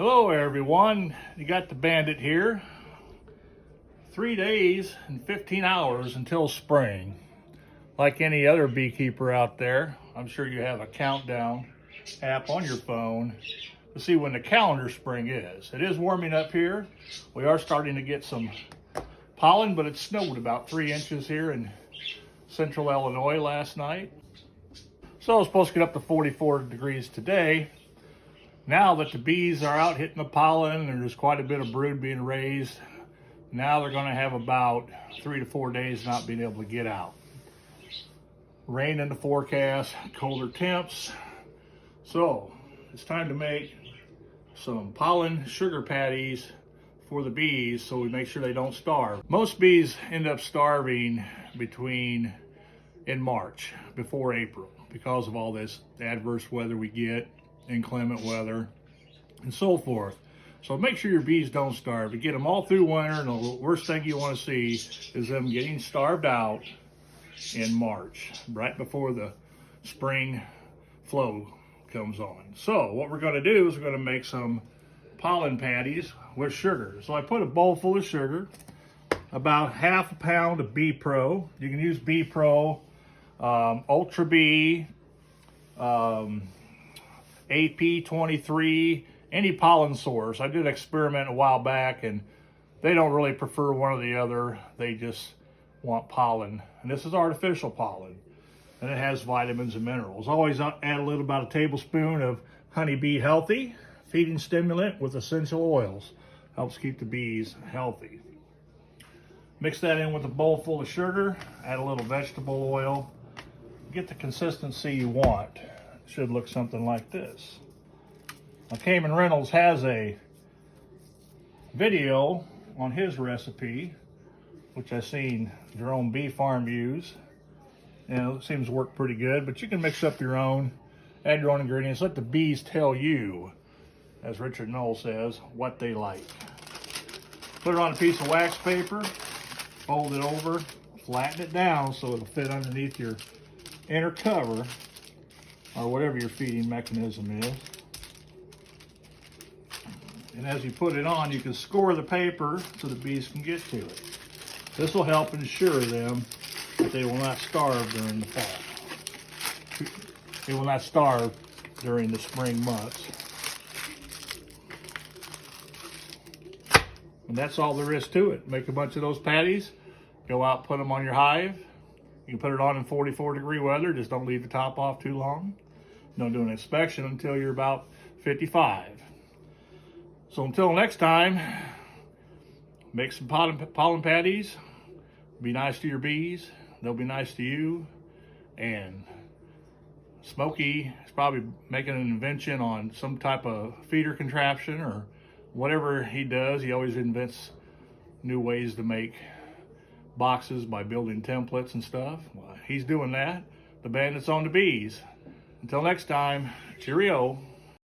Hello everyone, you got the bandit here. 3 days and 15 hours until spring. Like any other beekeeper out there, I'm sure you have a countdown app on your phone to see when the calendar spring is. It is warming up here. We are starting to get some pollen, but it snowed about 3 inches here in central Illinois last night. So it's supposed to get up to 44 degrees today. Now that the bees are out hitting the pollen and there's quite a bit of brood being raised, now they're going to have about 3 to 4 days not being able to get out. Rain in the forecast, colder temps. So it's time to make some pollen sugar patties for the bees so we make sure they don't starve. Most bees end up starving in March, before April, because of all this adverse weather we get, inclement weather, and so forth. So make sure your bees don't starve. To get them all through winter, and the worst thing you want to see is them getting starved out in March, right before the spring flow comes on. So what we're going to do is we're going to make some pollen patties with sugar. So I put a bowl full of sugar, about ½ pound of Bee Pro. You can use Bee Pro, Ultra Bee, AP23, any pollen source. I did experiment a while back and they don't really prefer one or the other. They just want pollen. And this is artificial pollen. And it has vitamins and minerals. Always add a little, about a tablespoon of Honeybee Healthy, feeding stimulant with essential oils. Helps keep the bees healthy. Mix that in with a bowl full of sugar. Add a little vegetable oil. Get the consistency you want. Should look something like this. Now, Cayman Reynolds has a video on his recipe, which I've seen Jerome Bee Farm use, and it seems to work pretty good. But you can mix up your own, add your own ingredients. Let the bees tell you, as Richard Knoll says, what they like. Put it on a piece of wax paper, fold it over, flatten it down so it'll fit underneath your inner cover, or whatever your feeding mechanism is. And as you put it on, you can score the paper so the bees can get to it. This will help ensure them that they will not starve during the fall. They will not starve during the spring months. And that's all there is to it. Make a bunch of those patties, go out, put them on your hive. You can put it on in 44-degree weather, just don't leave the top off too long. Don't do an inspection until you're about 55. So until next time, make some pollen patties, be nice to your bees, they'll be nice to you, and Smokey is probably making an invention on some type of feeder contraption or whatever he does. He always invents new ways to make boxes by building templates and stuff. Well, he's doing that. The bandit's on the bees. Until next time, cheerio.